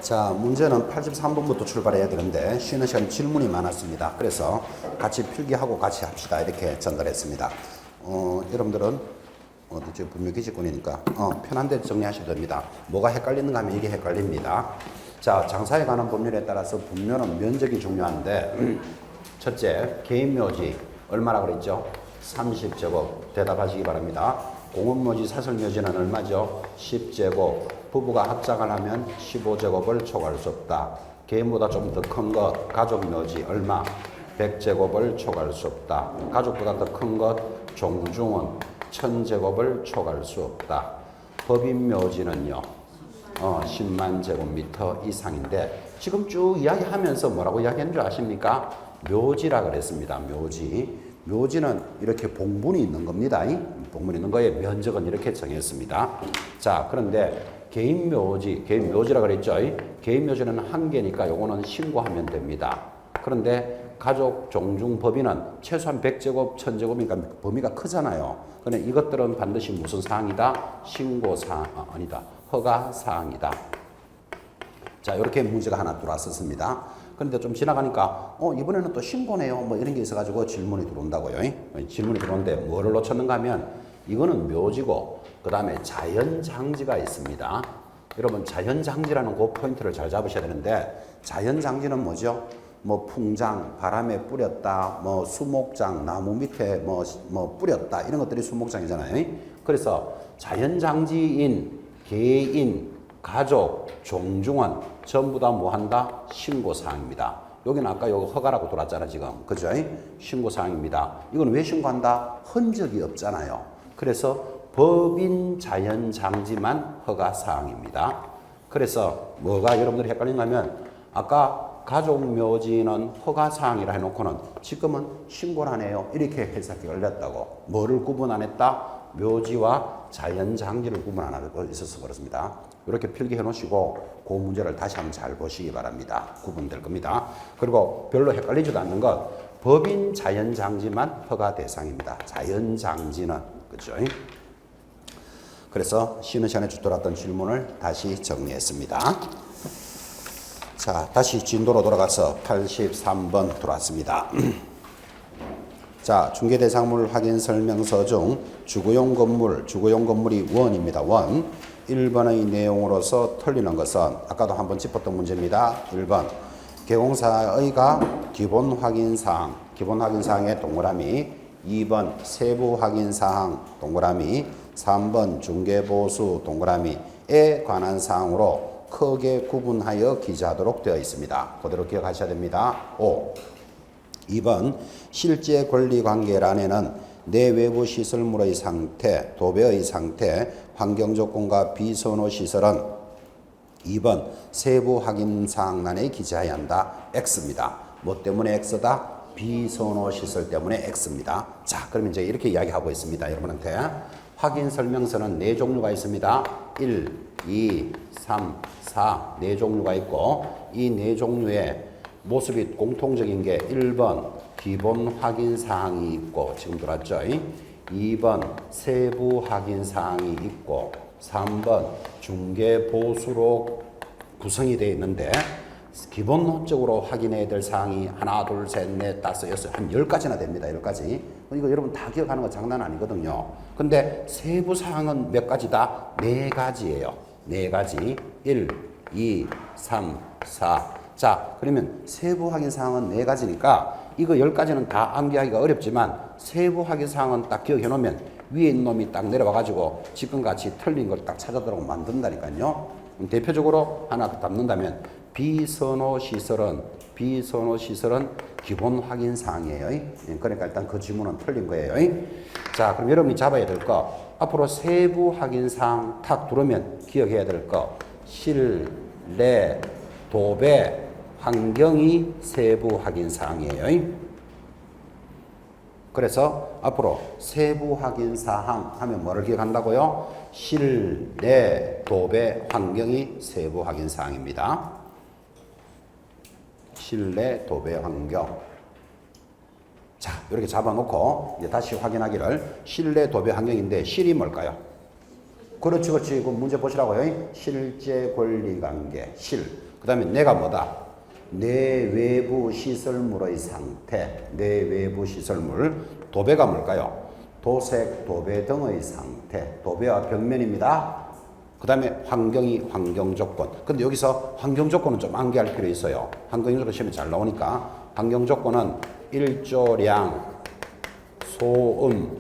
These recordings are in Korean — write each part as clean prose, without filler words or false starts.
자, 문제는 83번부터 출발해야 되는데 쉬는 시간 질문이 많았습니다. 그래서 같이 필기하고 같이 합시다 이렇게 전달했습니다. 여러분들은 어디죠? 분묘기지권이니까 편한 데 정리하셔도 됩니다. 뭐가 헷갈리는가 하면 이게 헷갈립니다. 자, 장사에 관한 법률에 따라서 분묘는 면적이 중요한데 첫째, 개인묘지 얼마나 그랬죠? 30제곱 대답하시기 바랍니다. 공원묘지, 사설묘지는 얼마죠? 10제곱. 부부가 합장을 하면 15제곱을 초과할 수 없다. 개인보다 좀 더 큰 것, 가족묘지 얼마? 100제곱을 초과할 수 없다. 가족보다 더 큰 것, 종중은 1000제곱을 초과할 수 없다. 법인묘지는요, 10만 제곱미터 이상인데 지금 쭉 이야기하면서 뭐라고 이야기하는 줄 아십니까? 묘지라 그랬습니다. 묘지. 묘지는 이렇게 봉분이 있는 겁니다. 봉분이 있는 거에 면적은 이렇게 정했습니다. 자, 그런데 개인묘지라 그랬죠. 개인묘지는 한 개니까 요거는 신고하면 됩니다. 그런데 가족 종중 법인은 최소한 100제곱, 1000제곱이니까 범위가 크잖아요. 그런데 이것들은 반드시 무슨 사항이다? 신고사항, 아니다. 허가사항이다. 자, 이렇게 문제가 하나 들어왔었습니다. 그런데 좀 지나가니까 이번에는 또 신고네요. 뭐 이런 게 있어가지고 질문이 들어온다고요. 질문이 들어오는데 뭐를 놓쳤는가 하면 이거는 묘지고 그 다음에 자연장지가 있습니다. 여러분 자연장지라는 그 포인트를 잘 잡으셔야 되는데 자연장지는 뭐죠? 뭐 풍장, 바람에 뿌렸다, 뭐 수목장, 나무 밑에 뭐 뿌렸다 이런 것들이 수목장이잖아요. 그래서 자연장지인, 개인, 가족, 종중은 전부 다 뭐 한다? 신고사항입니다. 여기는 아까 요거 허가라고 돌았잖아 지금. 그죠? 신고사항입니다. 이건 왜 신고한다? 흔적이 없잖아요. 그래서 법인 자연장지만 허가사항입니다. 그래서 뭐가 여러분들이 헷갈린가 하면 아까 가족묘지는 허가사항이라 해놓고는 지금은 신고를 하네요. 이렇게 해석이 열렸다고. 뭐를 구분 안 했다? 묘지와 자연장지를 구분 안 하고 있어서 그렇습니다. 이렇게 필기해 놓으시고 그 문제를 다시 한번 잘 보시기 바랍니다. 구분될 겁니다. 그리고 별로 헷갈리지도 않는 것 법인 자연장지만 허가 대상입니다. 자연장지는 그죠? 그래서 쉬는 시간에 주더랐던 질문을 다시 정리했습니다. 자, 다시 진도로 돌아가서 83번 들어왔습니다. 자, 중개대상물 확인 설명서 중 주거용 건물이 원입니다. 원. 1번의 내용으로서 틀리는 것은 아까도 한번 짚었던 문제입니다. 1번 개공사의가 기본 확인사항에 동그라미 2번 세부 확인사항 동그라미 3번 중개보수 동그라미에 관한 사항으로 크게 구분하여 기재하도록 되어 있습니다. 그대로 기억하셔야 됩니다. 5. 2번 실제 권리관계란에는 내외부 시설물의 상태, 도배의 상태, 환경조건과 비선호 시설은 2번 세부 확인사항란에 기재해야 한다. X입니다. 뭐 때문에 X다? 비선호 시설 때문에 X입니다. 자, 그러면 이제 이렇게 이야기하고 있습니다. 여러분한테. 확인 설명서는 4종류가 있습니다. 1, 2, 3, 4 4종류가 있고 이 4종류의 모습이 공통적인 게 1번 기본 확인 사항이 있고 지금 들었죠. 2번 세부 확인 사항이 있고 3번 중개 보수로 구성이 되어 있는데 기본적으로 확인해야 될 사항이 하나, 둘, 셋, 넷, 다섯, 여섯, 한 10가지나 됩니다. 10가지. 이거 여러분 다 기억하는 거 장난 아니거든요. 근데 세부 사항은 몇 가지다? 4가지예요. 4가지. 1, 2, 3, 4. 자, 그러면 세부 확인 사항은 4가지니까 이거 10가지는 다 암기하기가 어렵지만 세부 확인 사항은 딱 기억해 놓으면 위에 있는 놈이 딱 내려와 가지고 지금같이 틀린 걸 딱 찾아들라고 만든다니까요. 대표적으로 하나 담는다면 비선호 시설은 기본 확인 사항이에요. 그러니까 일단 그 지문은 틀린 거예요. 자, 그럼 여러분이 잡아야 될 거 앞으로 세부 확인 사항 탁 들어오면 기억해야 될 거 실내 도배 환경이 세부 확인 사항이에요. 그래서 앞으로 세부 확인 사항 하면 뭐를 기억한다고요? 실내 도배 환경이 세부 확인 사항입니다. 실내 도배 환경. 자, 이렇게 잡아놓고 이제 다시 확인하기를 실내 도배 환경인데 실이 뭘까요? 그렇지, 그렇지. 그 문제 보시라고요. 실제 권리관계, 실. 그 다음에 내가 뭐다? 내 외부 시설물의 상태, 내 외부 시설물. 도배가 뭘까요? 도색, 도배 등의 상태. 도배와 벽면입니다. 그 다음에 환경이 환경조건. 근데 여기서 환경조건은 좀 암기할 필요 있어요. 환경조건 시험에 잘 나오니까. 환경조건은 일조량, 소음,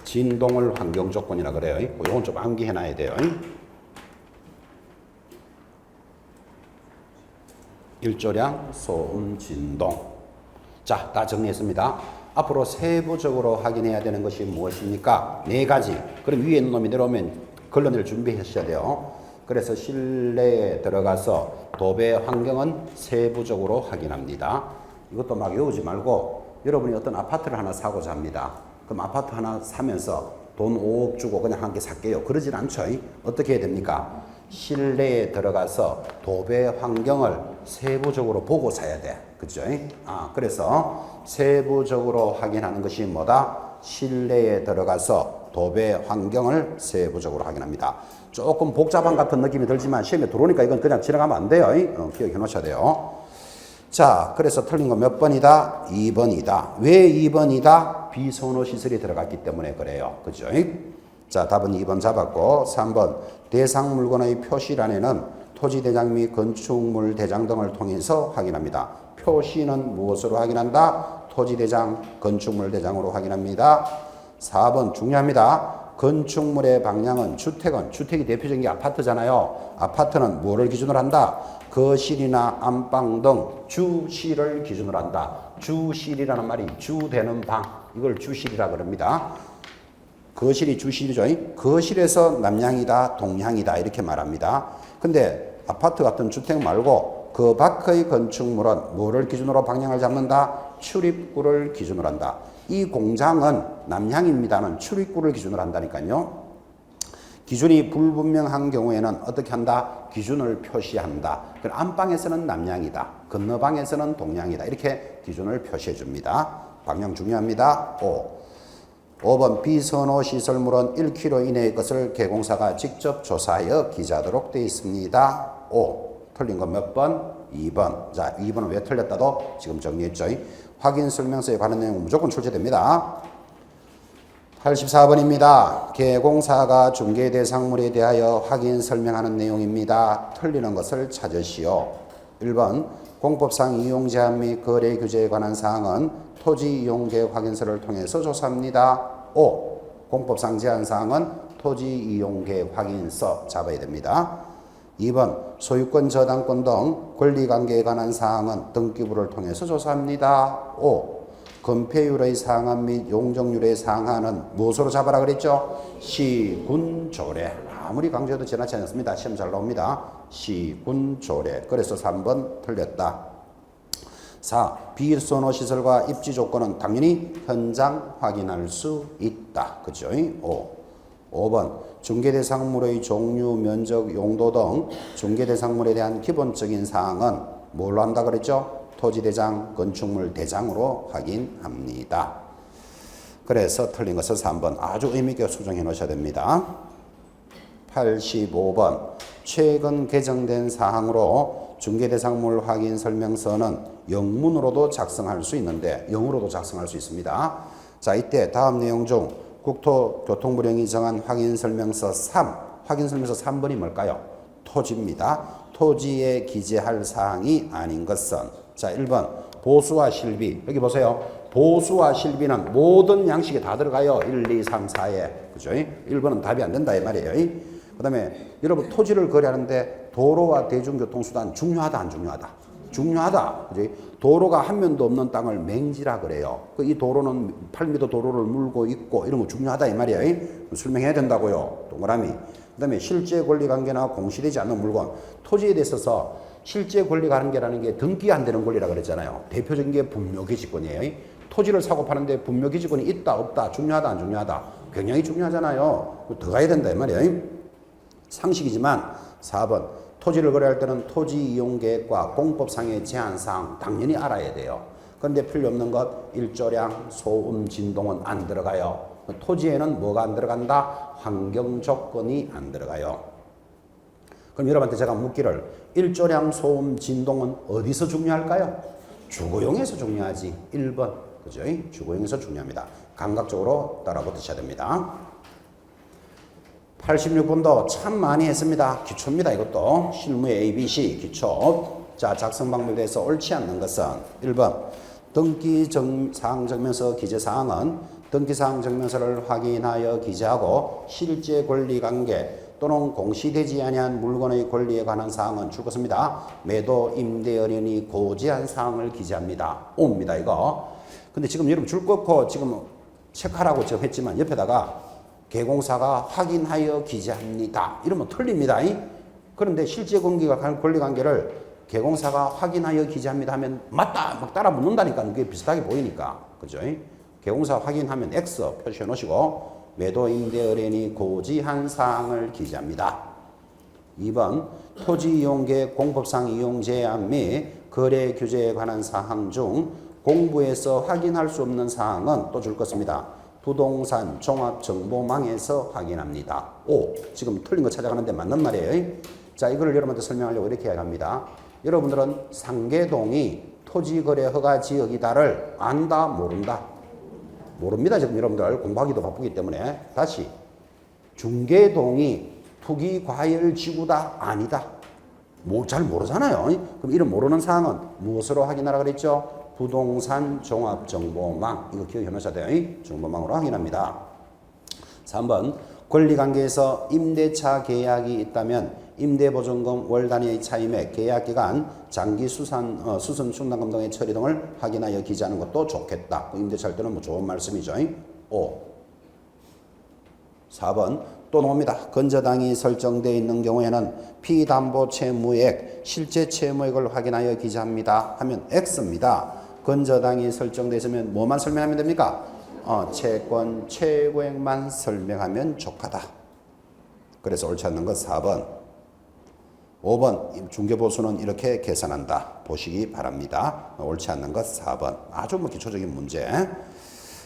진동을 환경조건이라 그래요. 이건 좀 암기해놔야 돼요. 일조량, 소음, 진동. 자, 다 정리했습니다. 앞으로 세부적으로 확인해야 되는 것이 무엇입니까? 네 가지. 그럼 위에 있는 놈이 내려오면 걸러낼 준비하셔야 돼요. 그래서 실내에 들어가서 도배 환경은 세부적으로 확인합니다. 이것도 막 외우지 말고 여러분이 어떤 아파트를 하나 사고자 합니다. 그럼 아파트 하나 사면서 돈 5억 주고 그냥 한 개 살게요. 그러진 않죠. 어떻게 해야 됩니까? 실내에 들어가서 도배 환경을 세부적으로 보고 사야 돼. 그죠? 그래서 세부적으로 확인하는 것이 뭐다? 실내에 들어가서 도배 환경을 세부적으로 확인합니다. 조금 복잡한 같은 느낌이 들지만 시험에 들어오니까 이건 그냥 지나가면 안 돼요. 기억해 놓으셔야 돼요. 자, 그래서 틀린 거 몇 번이다? 2번이다. 왜 2번이다? 비선호 시설이 들어갔기 때문에 그래요. 그죠? 자, 답은 2번 잡았고 3번 대상 물건의 표시란에는 토지대장 및 건축물 대장 등을 통해서 확인합니다. 표시는 무엇으로 확인한다? 토지대장, 건축물 대장으로 확인합니다. 4번 중요합니다. 건축물의 방향은 주택이 대표적인 게 아파트잖아요. 아파트는 뭐를 기준으로 한다? 거실이나 안방 등 주실을 기준으로 한다. 주실이라는 말이 주되는 방, 이걸 주실이라 그럽니다. 거실이 주실이죠. 거실에서 남향이다, 동향이다 이렇게 말합니다. 근데 아파트 같은 주택 말고 그 밖의 건축물은 뭐를 기준으로 방향을 잡는다? 출입구를 기준으로 한다. 이 공장은 남향입니다는 출입구를 기준으로 한다니까요. 기준이 불분명한 경우에는 어떻게 한다? 기준을 표시한다. 그럼 안방에서는 남향이다. 건너방에서는 동향이다. 이렇게 기준을 표시해 줍니다. 방향 중요합니다. 5번 비선호 시설물은 1km 이내의 것을 개공사가 직접 조사하여 기재하도록 되어 있습니다. 틀린 건 몇 번? 2번. 자, 2번은 왜 틀렸다도 지금 정리했죠. 확인 설명서에 관한 내용은 무조건 출제됩니다. 84번입니다. 개공사가 중개 대상물에 대하여 확인 설명하는 내용입니다. 틀리는 것을 찾으시오. 1번 공법상 이용 제한 및 거래 규제에 관한 사항은 토지 이용 계획 확인서를 통해서 조사합니다. 5. 공법상 제한 사항은 토지 이용 계획 확인서 잡아야 됩니다. 2번 소유권 저당권 등 권리관계에 관한 사항은 등기부를 통해서 조사합니다. 5. 건폐율의 상한 및 용적률의 상한은 무엇으로 잡아라 그랬죠? 시군조례. 아무리 강조해도 지나치지 않습니다. 시험 잘 나옵니다. 시군조례. 그래서 3번 틀렸다. 4. 비선호 시설과 입지 조건은 당연히 현장 확인할 수 있다. 그죠? 5번 중개대상물의 종류, 면적, 용도 등 중개대상물에 대한 기본적인 사항은 뭘로 한다 그랬죠? 토지대장, 건축물 대장으로 확인합니다. 그래서 틀린 것은 3번 아주 의미있게 수정해 놓으셔야 됩니다. 85번 최근 개정된 사항으로 중개대상물 확인 설명서는 영문으로도 작성할 수 있는데 영어로도 작성할 수 있습니다. 자, 이때 다음 내용 중 국토교통부령이 정한 확인설명서 3, 확인설명서 3번이 뭘까요? 토지입니다. 토지에 기재할 사항이 아닌 것은 자, 1번 보수와 실비. 여기 보세요. 보수와 실비는 모든 양식에 다 들어가요. 1, 2, 3, 4에. 그죠? 1번은 답이 안 된다 이 말이에요. 그 다음에 여러분 토지를 거래하는데 도로와 대중교통수단 중요하다 안 중요하다? 중요하다. 그지? 도로가 한 면도 없는 땅을 맹지라 그래요. 이 도로는 8m 도로를 물고 있고 이런 거 중요하다 이 말이에요. 설명해야 된다고요. 동그라미. 그 다음에 실제 권리 관계나 공시되지 않는 물건. 토지에 대해서 실제 권리 관계라는 게 등기 안 되는 권리라 그랬잖아요. 대표적인 게 분묘기지권이에요. 토지를 사고 파는데 분묘기지권이 있다 없다 중요하다 안 중요하다? 굉장히 중요하잖아요. 더 가야 된다 이 말이에요. 상식이지만 4번 토지를 거래할 때는 토지 이용 계획과 공법상의 제한사항 당연히 알아야 돼요. 그런데 필요 없는 것 일조량, 소음, 진동은 안 들어가요. 토지에는 뭐가 안 들어간다? 환경 조건이 안 들어가요. 그럼 여러분한테 제가 묻기를 일조량, 소음, 진동은 어디서 중요할까요? 주거용에서 중요하지. 1번. 그죠? 주거용에서 중요합니다. 감각적으로 따라붙으셔야 됩니다. 86번도 참 많이 했습니다. 기초입니다. 이것도 실무의 ABC 기초. 자, 작성 방법에 대해서 옳지 않는 것은 1번 등기사항 증명서 기재사항은 등기사항 증명서를 확인하여 기재하고 실제 권리관계 또는 공시되지 아니한 물건의 권리에 관한 사항은 줄 것입니다. 매도, 임대, 의뢰인이 고지한 사항을 기재합니다. 옵니다 이거. 근데 지금 여러분 줄 긋고 지금 체크하라고 지금 했지만 옆에다가 개공사가 확인하여 기재합니다. 이러면 틀립니다. 그런데 실제 권리관계를 개공사가 확인하여 기재합니다 하면 맞다 막 따라 붙는다니까. 그게 비슷하게 보이니까. 그죠? 개공사 확인하면 X 표시해 놓으시고 매도, 임대, 의뢰인이 고지한 사항을 기재합니다. 2번 토지 이용계획 공법상 이용 제한 및 거래 규제에 관한 사항 중 공부에서 확인할 수 없는 사항은 또 줄 것입니다. 부동산 종합정보망에서 확인합니다. 오, 지금 틀린 거 찾아가는데 맞는 말이에요. 자, 이거를 여러분한테 설명하려고 이렇게 이야기합니다. 여러분들은 상계동이 토지거래 허가 지역이다를 안다, 모른다? 모릅니다. 지금 여러분들 공부하기도 바쁘기 때문에. 다시 중계동이 투기과열지구다, 아니다? 잘 모르잖아요. 그럼 이런 모르는 사항은 무엇으로 확인하라 그랬죠? 부동산 종합정보망. 이거 기억해 놓으셔야 돼요. 정보망으로 확인합니다. 3번 권리관계에서 임대차 계약이 있다면 임대보증금 월 단위의 차임액, 계약기간, 장기 수선 충당금 등의 처리 등을 확인하여 기재하는 것도 좋겠다. 임대차할 때는 뭐 좋은 말씀이죠. 5. 4번 또 나옵니다. 건저당이 설정되어 있는 경우에는 피담보 채무액, 실제 채무액을 확인하여 기재합니다. 하면 X입니다. 건저당이 설정되어 있으면 뭐만 설명하면 됩니까? 채권 최고액만 설명하면 족하다. 그래서 옳지 않는 것 4번. 5번 중개보수는 이렇게 계산한다. 보시기 바랍니다. 옳지 않는 것 4번. 아주 기초적인 문제.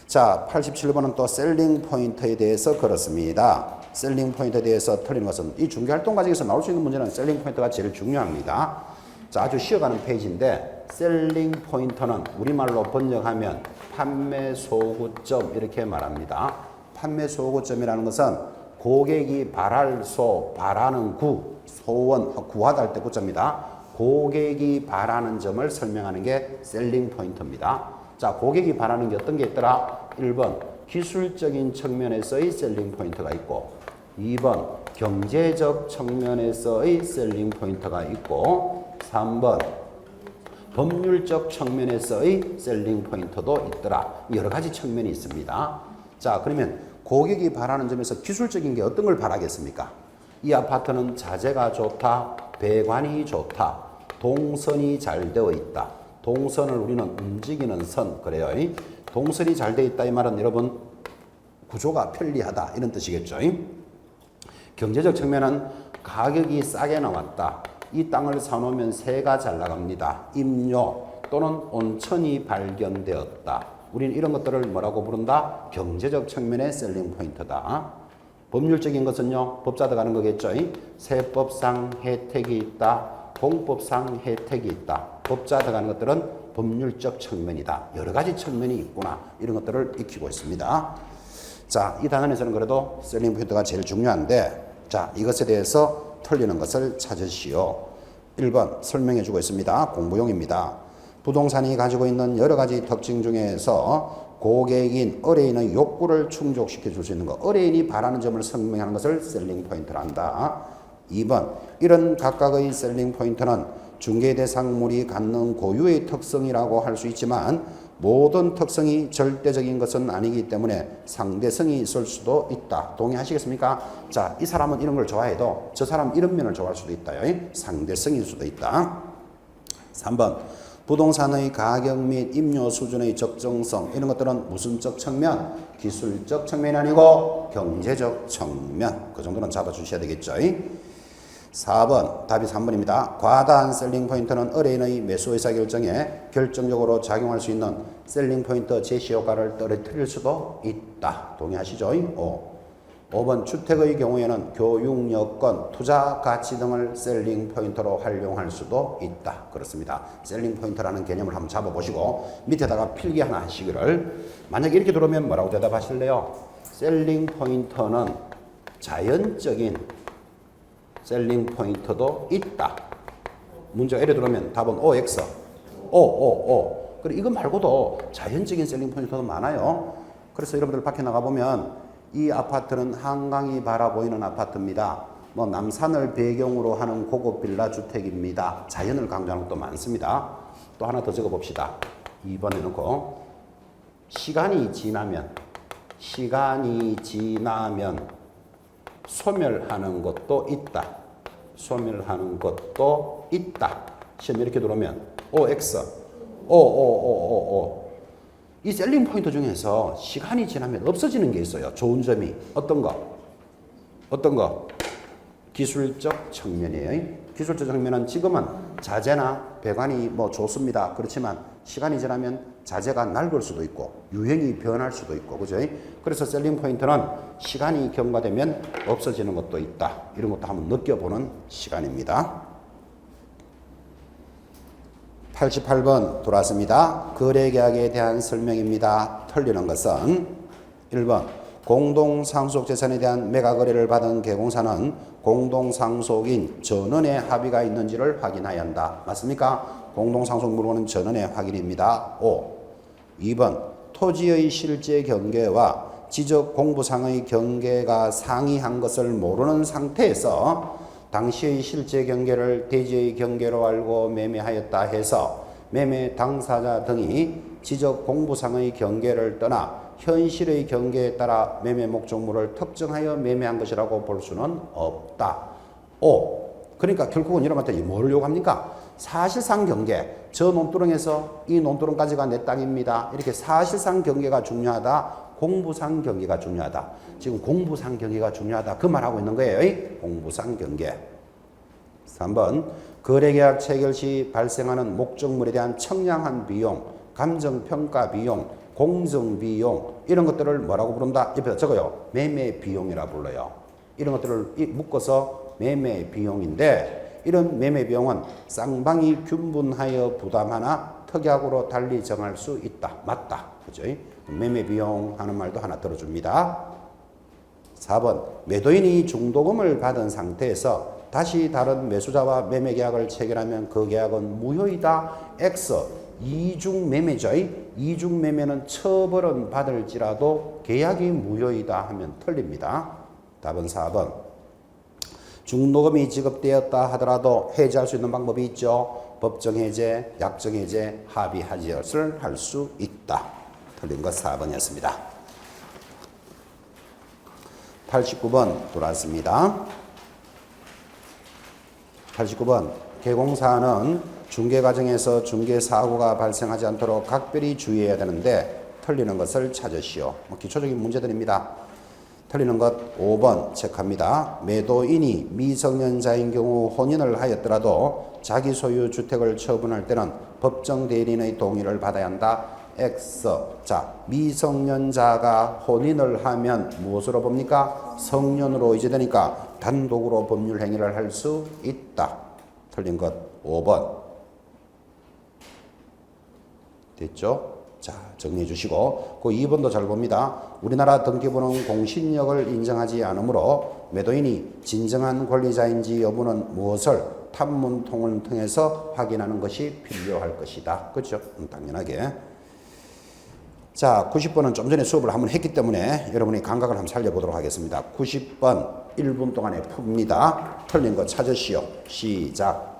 자, 87번은 또 셀링 포인트에 대해서 그렇습니다. 셀링 포인트에 대해서 틀린 것은 이 중개활동 과정에서 나올 수 있는 문제는 셀링 포인트가 제일 중요합니다. 자, 아주 쉬어가는 페이지인데 셀링 포인트는 우리말로 번역하면 판매 소구점 이렇게 말합니다. 판매 소구점이라는 것은 고객이 바랄 바라는 소원, 구하다 할 때 구자입니다. 고객이 바라는 점을 설명하는 게 셀링 포인트입니다. 자, 고객이 바라는 게 어떤 게 있더라? 1번 기술적인 측면에서의 셀링 포인트가 있고 2번 경제적 측면에서의 셀링 포인트가 있고 3번 법률적 측면에서의 셀링 포인트도 있더라. 여러 가지 측면이 있습니다. 자, 그러면 고객이 바라는 점에서 기술적인 게 어떤 걸 바라겠습니까? 이 아파트는 자재가 좋다, 배관이 좋다, 동선이 잘 되어 있다. 동선을 우리는 움직이는 선 그래요. 동선이 잘 되어 있다 이 말은 여러분 구조가 편리하다 이런 뜻이겠죠. 경제적 측면은 가격이 싸게 나왔다. 이 땅을 사놓으면 새가 잘 나갑니다. 임료 또는 온천이 발견되었다. 우리는 이런 것들을 뭐라고 부른다? 경제적 측면의 셀링 포인트다. 법률적인 것은요, 법자 들어가는 거겠죠. 세법상 혜택이 있다. 공법상 혜택이 있다. 법자 들어가는 것들은 법률적 측면이다. 여러 가지 측면이 있구나. 이런 것들을 익히고 있습니다. 자, 이 단원에서는 그래도 셀링 포인트가 제일 중요한데, 자, 이것에 대해서 틀리는 것을 찾으시오. 1번 설명해 주고 있습니다. 공부용입니다. 부동산이 가지고 있는 여러 가지 특징 중에서 고객인 의뢰인의 욕구를 충족시켜 줄 수 있는 것, 의뢰인이 바라는 점을 설명하는 것을 셀링 포인트로 한다. 2번 이런 각각의 셀링 포인트는 중개 대상물이 갖는 고유의 특성이라고 할 수 있지만 모든 특성이 절대적인 것은 아니기 때문에 상대성이 있을 수도 있다. 동의하시겠습니까? 자, 이 사람은 이런 걸 좋아해도 저 사람은 이런 면을 좋아할 수도 있다. 상대성일 수도 있다. 3번 부동산의 가격 및 임료 수준의 적정성 이런 것들은 무슨적 측면? 기술적 측면이 아니고 경제적 측면. 그 정도는 잡아주셔야 되겠죠. 4번, 답이 3번입니다. 과다한 셀링 포인트는 의뢰인의 매수 의사 결정에 결정적으로 작용할 수 있는 셀링 포인트 제시 효과를 떨어뜨릴 수도 있다. 동의하시죠? 5번, 주택의 경우에는 교육 여건, 투자 가치 등을 셀링 포인트로 활용할 수도 있다. 그렇습니다. 셀링 포인트라는 개념을 한번 잡아보시고 밑에다가 필기 하나 하시기를. 만약에 이렇게 들어오면 뭐라고 대답하실래요? 셀링 포인트는 자연적인 셀링 포인트도 있다. 문제가 이래 들어오면 답은 OX. 그리고 이거 말고도 자연적인 셀링 포인트도 많아요. 그래서 여러분들 밖에 나가보면 이 아파트는 한강이 바라보이는 아파트입니다. 뭐 남산을 배경으로 하는 고급 빌라 주택입니다. 자연을 강조하는 것도 많습니다. 또 하나 더 적어봅시다. 2번에 넣고 시간이 지나면 소멸하는 것도 있다. 소멸하는 것도 있다. 시험 이렇게 들어오면 OX. 이 셀링 포인트 중에서 시간이 지나면 없어지는 게 있어요. 좋은 점이. 어떤 거? 기술적 측면이에요. 기술적 측면은 지금은 자재나 배관이 뭐 좋습니다. 그렇지만 시간이 지나면 자재가 낡을 수도 있고 유행이 변할 수도 있고 그죠? 그래서 셀링 포인트는 시간이 경과되면 없어지는 것도 있다. 이런 것도 한번 느껴보는 시간입니다. 88번 돌아왔습니다. 거래계약에 대한 설명입니다. 틀리는 것은 1번 공동상속재산에 대한 매각거래를 받은 개공사는 공동상속인 전원의 합의가 있는지를 확인해야 한다. 맞습니까? 공동상속 물건은 전원의 확인입니다. 2번 토지의 실제 경계와 지적 공부상의 경계가 상이한 것을 모르는 상태에서 당시의 실제 경계를 대지의 경계로 알고 매매하였다 해서 매매 당사자 등이 지적 공부상의 경계를 떠나 현실의 경계에 따라 매매 목적물을 특정하여 매매한 것이라고 볼 수는 없다. 그러니까 결국은 여러분한테 뭘 요구합니까? 사실상 경계, 저 논두렁에서 이 논두렁까지가 내 땅입니다. 이렇게 사실상 경계가 중요하다. 공부상 경계가 중요하다. 지금 공부상 경계가 중요하다. 그 말하고 있는 거예요. 공부상 경계. 3번 거래계약 체결 시 발생하는 목적물에 대한 청량한 비용, 감정평가 비용, 공정비용 이런 것들을 뭐라고 부른다? 옆에다 적어요. 매매비용이라 불러요. 이런 것들을 묶어서 매매비용인데 이런 매매비용은 쌍방이 균분하여 부담하나 특약으로 달리 정할 수 있다. 맞다. 그죠? 매매비용 하는 말도 하나 들어줍니다. 4번 매도인이 중도금을 받은 상태에서 다시 다른 매수자와 매매계약을 체결하면 그 계약은 무효이다. X 이중매매죠. 이중매매는 처벌은 받을지라도 계약이 무효이다 하면 틀립니다. 답은 4번. 중도금이 지급되었다 하더라도 해지할 수 있는 방법이 있죠. 법정해제, 약정해제, 합의하지를 할 수 있다. 틀린 것 4번이었습니다. 89번 돌아왔습니다. 89번 개공사는 중개 과정에서 중개 사고가 발생하지 않도록 각별히 주의해야 되는데 틀리는 것을 찾으시오. 기초적인 문제들입니다. 틀리는 것 5번 체크합니다. 매도인이 미성년자인 경우 혼인을 하였더라도 자기 소유 주택을 처분할 때는 법정 대리인의 동의를 받아야 한다. X. 자, 미성년자가 혼인을 하면 무엇으로 봅니까? 성년으로 이제되니까 단독으로 법률 행위를 할 수 있다. 틀린 것 5번. 됐죠? 자, 정리해 주시고 그 2번도 잘 봅니다. 우리나라 등기부는 공신력을 인정하지 않으므로 매도인이 진정한 권리자인지 여부는 무엇을 탐문통을 통해서 확인하는 것이 필요할 것이다. 그렇죠? 당연하게. 자, 90번은 좀 전에 수업을 한번 했기 때문에 여러분이 감각을 한번 살려보도록 하겠습니다. 90번 1분 동안에 풉니다. 틀린 거 찾으시오. 시작.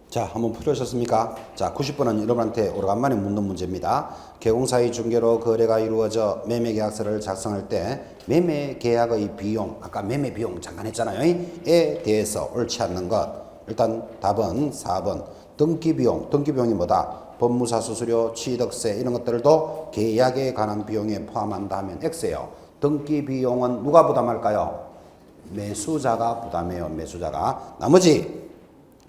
자, 한번 풀으셨습니까? 자, 90번은 여러분한테 오래간만에 묻는 문제입니다. 개공사의 중개로 거래가 이루어져 매매계약서를 작성할 때 매매계약의 비용, 아까 매매비용 잠깐 했잖아요. 에 대해서 옳지 않는 것. 일단 답은 4번. 등기비용, 등기비용이 뭐다? 법무사 수수료, 취득세 이런 것들도 계약에 관한 비용에 포함한다 하면 X예요. 등기비용은 누가 부담할까요? 매수자가 부담해요. 매수자가. 나머지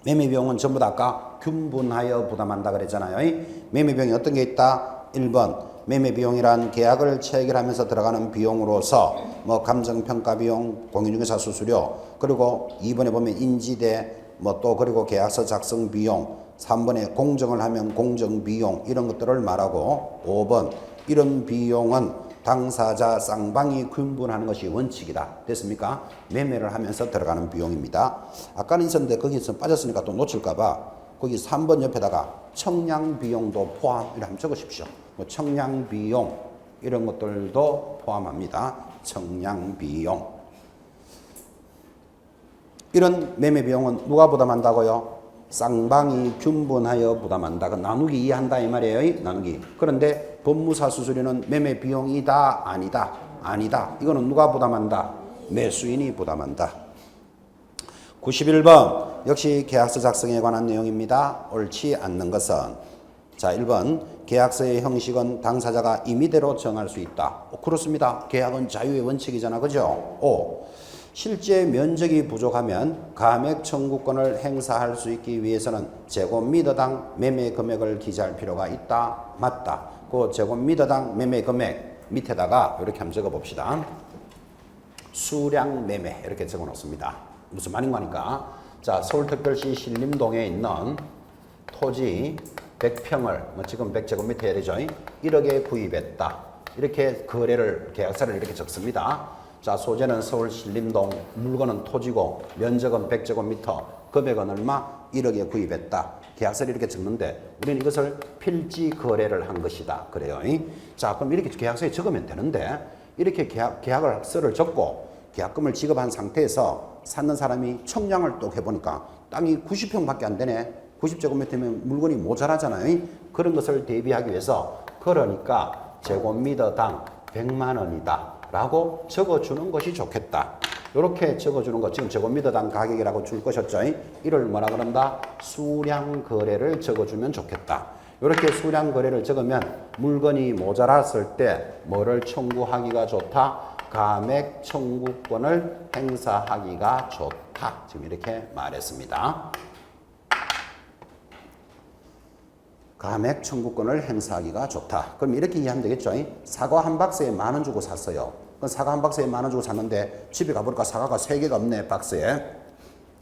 매매비용은 전부 다 아까 균분하여 부담한다 그랬잖아요. 매매비용이 어떤 게 있다? 1번 매매비용이란 계약을 체결하면서 들어가는 비용으로서 뭐 감정평가비용, 공인중개사 수수료, 그리고 2번에 보면 인지대, 뭐 또 그리고 계약서 작성 비용, 3번에 공정을 하면 공정비용 이런 것들을 말하고 5번 이런 비용은 당사자 쌍방이 균분하는 것이 원칙이다. 됐습니까? 매매를 하면서 들어가는 비용입니다. 아까는 있었는데 거기서 빠졌으니까 또 놓칠까봐 거기 3번 옆에다가 청량비용도 포함 이렇게 한번 적으십시오. 뭐 청량비용 이런 것들도 포함합니다. 청량비용. 이런 매매비용은 누가 부담한다고요? 쌍방이 균분하여 부담한다. 그 나누기 이해한다 이 말이에요. 나누기. 그런데 법무사 수수료는 매매 비용이다 아니다. 아니다. 이거는 누가 부담한다? 매수인이 부담한다. 91번 역시 계약서 작성에 관한 내용입니다. 옳지 않는 것은 자 1번 계약서의 형식은 당사자가 임의대로 정할 수 있다. 그렇습니다. 계약은 자유의 원칙이잖아. 그죠? 5. 실제 면적이 부족하면 가액 청구권을 행사할 수 있기 위해서는 제곱미터당 매매 금액을 기재할 필요가 있다. 맞다. 그 제곱미터당 매매 금액 밑에다가 이렇게 한번 적어 봅시다. 수량 매매 이렇게 적어 놓습니다. 무슨 말인 거니까. 자, 서울특별시 신림동에 있는 토지 100평을 뭐 지금 100제곱미터 해야 되죠. 1억에 구입했다. 이렇게 거래를 계약서를 이렇게 적습니다. 자, 소재는 서울 신림동, 물건은 토지고 면적은 100제곱미터, 금액은 얼마? 1억에 구입했다. 계약서를 이렇게 적는데 우리는 이것을 필지 거래를 한 것이다. 그래요. 자, 그럼 이렇게 계약서에 적으면 되는데 이렇게 계약을 서를 적고 계약금을 지급한 상태에서 사는 사람이 청량을 또 해보니까 땅이 90평밖에 안 되네. 90제곱미터면 물건이 모자라잖아요. 그런 것을 대비하기 위해서 그러니까 제곱미터당 100만 원이다. 라고 적어주는 것이 좋겠다. 이렇게 적어주는 것, 지금 제곱미터당 가격이라고 줄 것이었죠. 이를 뭐라 그런다? 수량 거래를 적어주면 좋겠다. 이렇게 수량 거래를 적으면 물건이 모자랐을 때 뭐를 청구하기가 좋다? 가액 청구권을 행사하기가 좋다. 지금 이렇게 말했습니다. 가액 청구권을 행사하기가 좋다. 그럼 이렇게 이해하면 되겠죠. 사과 한 박스에 10,000원 주고 샀어요. 그럼 사과 한 박스에 10,000원 주고 샀는데 집에 가보니까 사과가 3개가 없네, 박스에.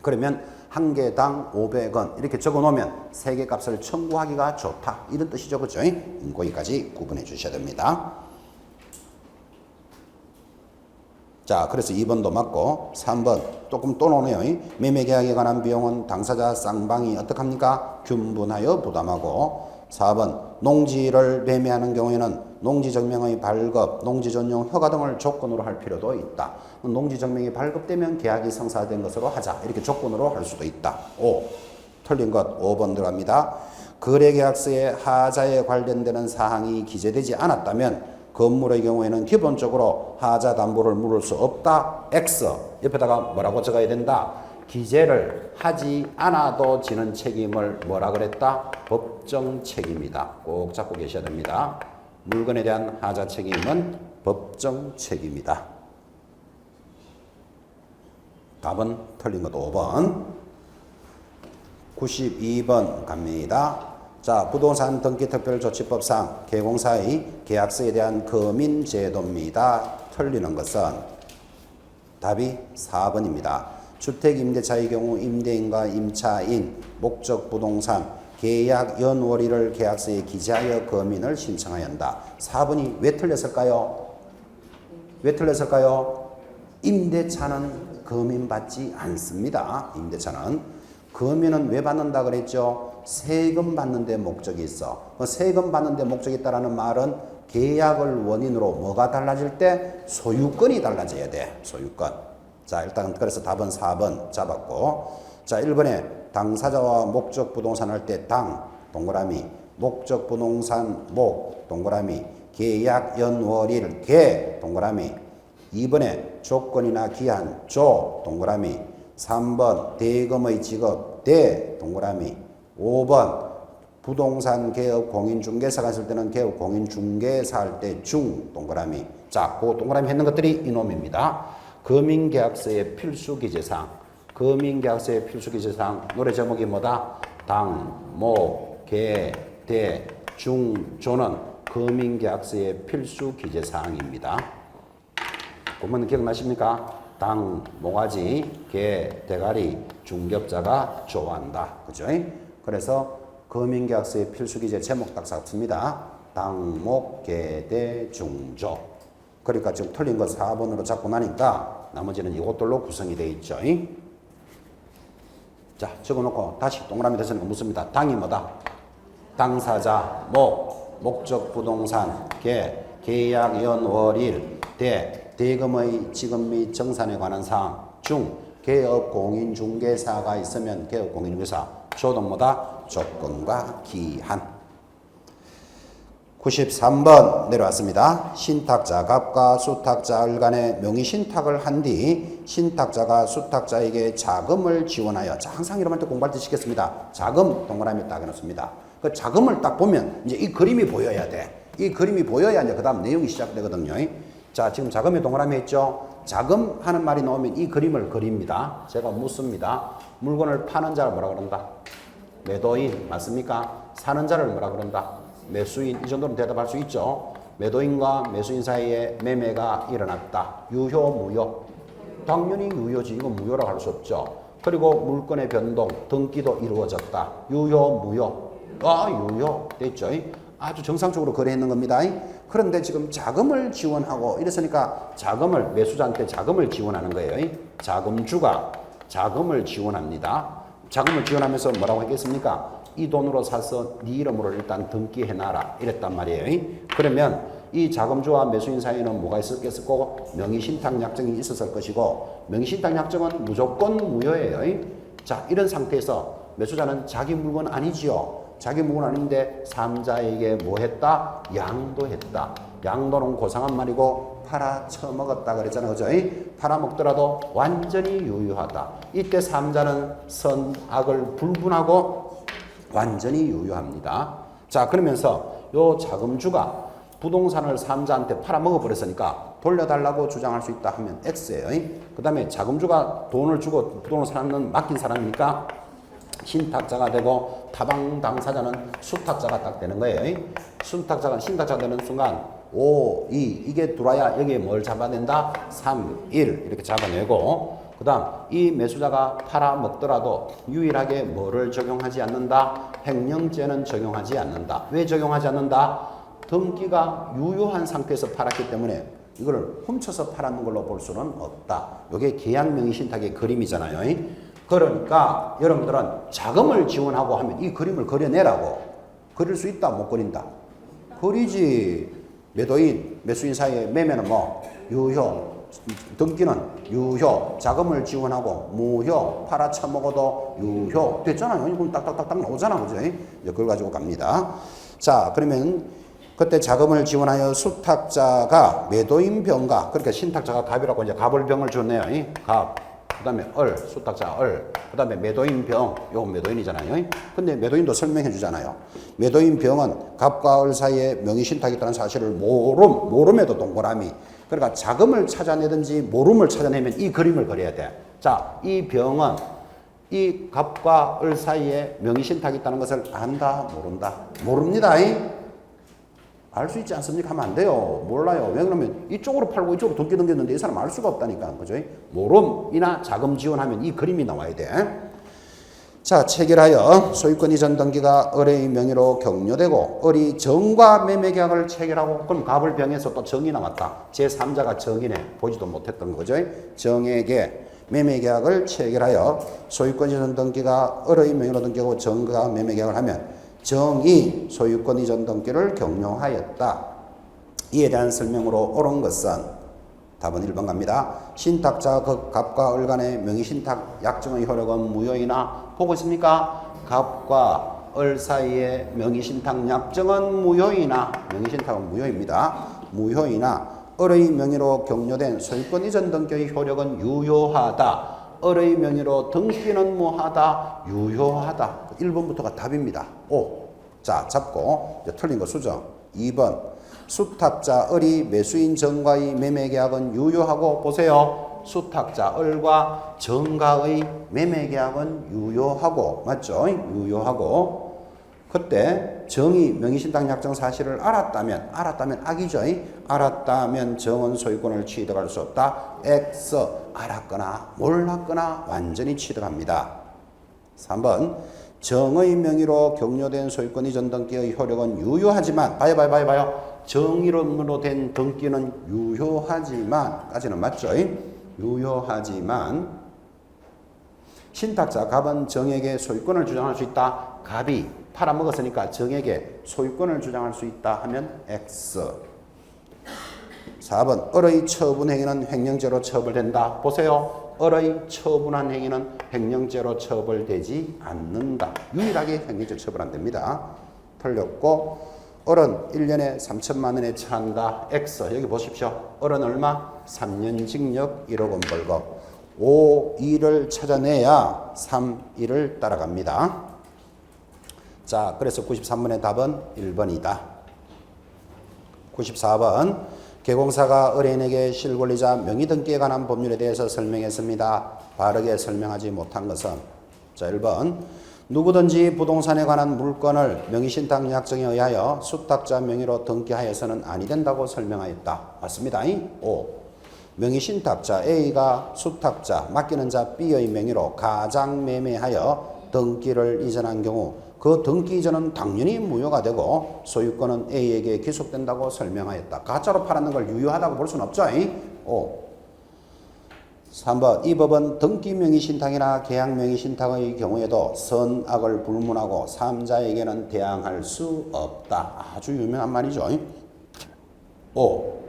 그러면 한 개당 500원 이렇게 적어놓으면 3개 값을 청구하기가 좋다. 이런 뜻이죠. 그죠? 거기까지 구분해 주셔야 됩니다. 자, 그래서 2번도 맞고 3번 조금 또 나오네요. 매매계약에 관한 비용은 당사자 쌍방이 어떡합니까? 균분하여 부담하고 4번 농지를 매매하는 경우에는 농지정명의 발급, 농지전용 허가 등을 조건으로 할 필요도 있다. 농지정명이 발급되면 계약이 성사된 것으로 하자. 이렇게 조건으로 할 수도 있다. 5. 틀린 것 5번 들어갑니다. 거래계약서에 하자에 관련되는 사항이 기재되지 않았다면 건물의 경우에는 기본적으로 하자 담보를 물을 수 없다. X. 옆에다가 뭐라고 적어야 된다? 기재를 하지 않아도 지는 책임을 뭐라 그랬다? 법정 책임이다. 꼭 잡고 계셔야 됩니다. 물건에 대한 하자 책임은 법정 책임이다. 답은 틀린 것도 5번. 92번 갑니다. 자, 부동산 등기특별조치법상 개공사의 계약서에 대한 거민제도입니다. 틀리는 것은 답이 4번입니다. 주택임대차의 경우 임대인과 임차인, 목적 부동산, 계약 연월일을 계약서에 기재하여 거민을 신청해야 한다. 4번이 왜 틀렸을까요? 왜 틀렸을까요? 임대차는 거민받지 않습니다. 임대차는. 거민은 왜 받는다 그랬죠? 세금 받는 데 목적이 있어. 세금 받는 데 목적이 있다는 말은 계약을 원인으로 뭐가 달라질 때? 소유권이 달라져야 돼. 소유권. 자, 일단 그래서 답은 4번 잡았고. 자, 1번에 당사자와 목적 부동산 할 때 당, 동그라미, 목적 부동산 목, 동그라미, 계약 연월일 계, 동그라미. 2번에 조건이나 기한 조, 동그라미. 3번 대금의 직업 대, 동그라미. 5번 부동산 개업 공인중개사가 있을 때는 개업 공인중개사 할 때 중, 동그라미. 자, 그 동그라미 했는 것들이 이놈입니다. 금융계약서의 필수기재사항. 금융계약서의 필수기재사항. 노래 제목이 뭐다? 당, 목, 계, 대, 중, 조는 금융계약서의 필수기재사항입니다. 보면 기억나십니까? 당, 모가지, 개, 대가리, 중겹자가 조한다. 그죠? 그래서 금융계약서의 필수기재 제목 딱 잡습니다. 당, 목, 개, 대, 중, 조. 그러니까 지금 틀린 거 4번으로 잡고 나니까 나머지는 이것들로 구성이 되어 있죠. 자, 적어놓고 다시 동그라미 대서는 묻습니다. 당이 뭐다? 당사자, 목, 목적 부동산, 개, 계약 연월일, 대, 대금의 지급 및 정산에 관한 사항, 중, 개업 공인중개사가 있으면 개업 공인중개사, 조도 뭐다? 조건과 기한. 93번 내려왔습니다. 신탁자 갑과 수탁자 간에 명의 신탁을 한 뒤 신탁자가 수탁자에게 자금을 지원하여, 자, 항상 이런 말 때 공부할 때 시켰습니다. 자금 동그라미 딱 해놓습니다. 그 자금을 딱 보면 이제 이 그림이 보여야 돼. 이 그림이 보여야 이제 그 다음 내용이 시작되거든요. 자, 지금 자금이 동그라미 했죠. 자금 하는 말이 나오면 이 그림을 그립니다. 제가 묻습니다. 물건을 파는 자를 뭐라 그런다? 매도인 맞습니까? 사는 자를 뭐라 그런다? 매수인. 이 정도는 대답할 수 있죠. 매도인과 매수인 사이에 매매가 일어났다. 유효, 무효? 당연히 유효지. 이건 무효라고 할 수 없죠. 그리고 물건의 변동, 등기도 이루어졌다. 유효, 무효? 유효. 됐죠. 아주 정상적으로 거래했는 겁니다. 그런데 지금 자금을 지원하고 이랬으니까 자금을, 매수자한테 자금을 지원하는 거예요. 자금주가 자금을 지원합니다. 자금을 지원하면서 뭐라고 했겠습니까? 이 돈으로 사서 네 이름으로 일단 등기해놔라 이랬단 말이에요. 그러면 이 자금주와 매수인 사이에는 뭐가 있었겠을 거고? 명의신탁약정이 있었을 것이고, 명의신탁약정은 무조건 무효예요. 자, 이런 상태에서 매수자는 자기 물건 아니지요. 자기 물건 아닌데 삼자에게 뭐 했다? 양도했다. 양도는 고상한 말이고 팔아 처먹었다 그랬잖아요. 그죠? 팔아먹더라도 완전히 유효하다. 이때 삼자는 선악을 불분하고 완전히 유효합니다. 자, 그러면서 요 자금주가 부동산을 삼자한테 팔아먹어 버렸으니까 돌려달라고 주장할 수 있다 하면 X예요. 그 다음에 자금주가 돈을 주고 부동산을 맡긴 사람이니까 신탁자가 되고 타방 당사자는 수탁자가 딱 되는 거예요. 수탁자가 신탁자가 되는 순간 5, 2 이게 들어와야 여기에 뭘 잡아낸다? 3, 1 이렇게 잡아내고, 그 다음 이 매수자가 팔아먹더라도 유일하게 뭐를 적용하지 않는다? 횡령죄는 적용하지 않는다. 왜 적용하지 않는다? 등기가 유효한 상태에서 팔았기 때문에 이걸 훔쳐서 팔았는 걸로 볼 수는 없다. 이게 계약명의신탁의 그림이잖아요. 그러니까 여러분들은 자금을 지원하고 하면 이 그림을 그려내라고. 그릴 수 있다, 못 그린다? 그리지. 매도인, 매수인 사이에 매매는 뭐? 유효. 등기는 유효. 자금을 지원하고 무효. 팔아쳐먹어도 유효. 됐잖아요. 이건 딱딱딱딱 나오잖아. 그죠? 이제 그걸 가지고 갑니다. 자, 그러면 그때 자금을 지원하여 수탁자가 매도인 병가, 그러니까 신탁자가 갑이라고 이제 갑을 병을 줬네요. 갑. 그 다음에 수탁자 그 다음에 매도인 병, 요건 매도인이잖아요. 근데 매도인도 설명해 주잖아요. 매도인 병은 갑과 을 사이에 명의신탁이 있다는 사실을 모름에도 동그라미. 그러니까 자금을 찾아내든지 모름을 찾아내면 이 그림을 그려야 돼. 자, 이 병은 이 갑과 을 사이에 명의신탁이 있다는 것을 안다, 모른다? 모릅니다. 알 수 있지 않습니까? 하면 안 돼요. 몰라요. 왜 그러면 이쪽으로 팔고 이쪽으로 돈 끼던겼는데 이 사람 알 수가 없다니까. 그죠? 모름이나 자금 지원하면 이 그림이 나와야 돼. 자, 체결하여 소유권 이전 등기가 을의 명의로 격려되고 을이 정과 매매 계약을 체결하고, 그럼 갑을 병에서 또 정이 나왔다. 제3자가 정이네. 보지도 못했던 거죠. 정에게 매매 계약을 체결하여 소유권 이전 등기가 을의 명의로 등기하고 정과 매매 계약을 하면 정이 소유권 이전 등기를 격려하였다. 이에 대한 설명으로 옳은 것은 답은 1번 갑니다. 신탁자 갑과 을 간의 명의신탁 약정의 효력은 무효이나 보고 있습니까? 갑과 을 사이의 명의신탁 약정은 무효이나 명의신탁은 무효입니다. 무효이나 을의 명의로 격려된 소유권 이전 등기의 효력은 유효하다. 을의 명의로 등기는 무하다. 유효하다. 1번부터가 답입니다. 오. 자, 잡고 이제 틀린 거 수정. 2번. 수탁자 을이 매수인 정과의 매매계약은 유효하고 보세요. 수탁자 을과 정가의 매매계약은 유효하고 맞죠? 유효하고 그때 정이 명의신탁 약정 사실을 알았다면 악이죠. 알았다면 정은 소유권을 취득할 수 없다. X 알았거나 몰랐거나 완전히 취득합니다. 3번 정의 명의로 격려된 소유권 이전 등기의 효력은 유효하지만 봐요. 정 이름으로 된 등기는 유효하지만 까지는 맞죠? 유효하지만 신탁자 갑은 정에게 소유권을 주장할 수 있다. 갑이 팔아먹었으니까 정에게 소유권을 주장할 수 있다 하면 X. 4번 을의 처분 행위는 횡령죄로 처벌된다. 보세요. 을의 처분한 행위는 횡령죄로 처벌되지 않는다. 유일하게 횡령죄 처벌 안 됩니다. 틀렸고 을은 1년에 3천만 원에 처한다. X. 여기 보십시오. 을은 얼마? 3년 징역 1억 원 벌금. 5, 2를 찾아내야 3, 1을 따라갑니다. 자, 그래서 93번의 답은 1번이다. 94번 개공사가 의뢰인에게 실권리자 명의등기에 관한 법률에 대해서 설명했습니다. 바르게 설명하지 못한 것은 자, 1번 누구든지 부동산에 관한 물건을 명의신탁 약정에 의하여 수탁자 명의로 등기하여서는 아니 된다고 설명하였다. 맞습니다. 5. 명의신탁자 A가 수탁자 맡기는 자 B의 명의로 가장 매매하여 등기를 이전한 경우 그 등기 이전은 당연히 무효가 되고 소유권은 A에게 기속된다고 설명하였다. 가짜로 팔았는 걸 유효하다고 볼 수는 없죠. 5. 3번 이 법은 등기 명의신탁이나 계약 명의신탁의 경우에도 선악을 불문하고 3자에게는 대항할 수 없다. 아주 유명한 말이죠. 5.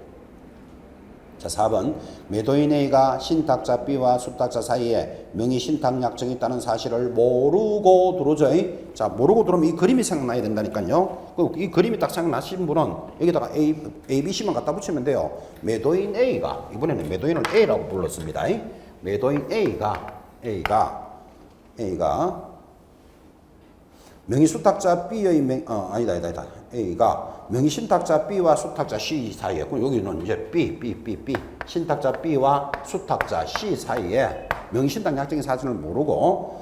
자, 4번 매도인 A가 신탁자 B와 수탁자 사이에 명의신탁 약정이 있다는 사실을 모르고 들어오죠. 자, 모르고 들어오면 이 그림이 생각나야 된다니까요. 이 그림이 딱 생각나신 분은 여기다가 A, B, C만 갖다 붙이면 돼요. 매도인 A가 이번에는 매도인을 A라고 불렀습니다. 매도인 A가 명의수탁자 B의 아니다. A가 명의신탁자 B와 수탁자 C 사이에, 그럼 여기는 이제 B. 신탁자 B와 수탁자 C 사이에 명의신탁 약정의 사실을 모르고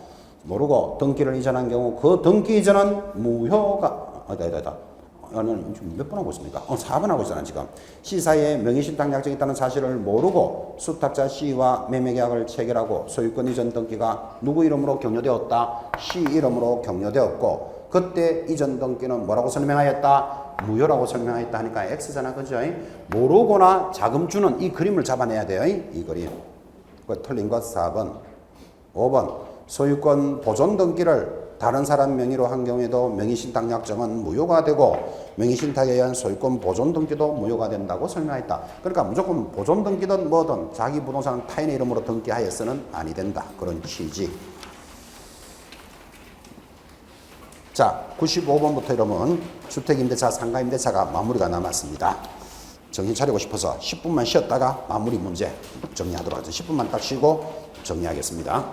등기를 이전한 경우 그 등기 이전은 무효가, 저는 지금 몇 번 하고 있습니까? 4번 하고 있잖아, 지금. C 사이에 명의신탁 약정이 있다는 사실을 모르고 수탁자 C와 매매계약을 체결하고 소유권 이전 등기가 누구 이름으로 격려되었다? C 이름으로 격려되었고, 그때 이전 등기는 뭐라고 설명하였다? 무효라고 설명하였다 하니까 X잖아, 그죠? 모르거나 자금 주는 이 그림을 잡아내야 돼요, 이 그림. 그 틀린 것 4번. 5번. 소유권 보존 등기를 다른 사람 명의로 한 경우에도 명의신탁 약정은 무효가 되고 명의신탁에 의한 소유권 보존 등기도 무효가 된다고 설명했다. 그러니까 무조건 보존 등기든 뭐든 자기 부동산은 타인의 이름으로 등기하여서는 아니 된다. 그런 취지. 자, 95번부터 이러면 주택임대차, 상가임대차가 마무리가 남았습니다. 정신 차리고 싶어서 10분만 쉬었다가 마무리 문제 정리하도록 하죠. 10분만 딱 쉬고 정리하겠습니다.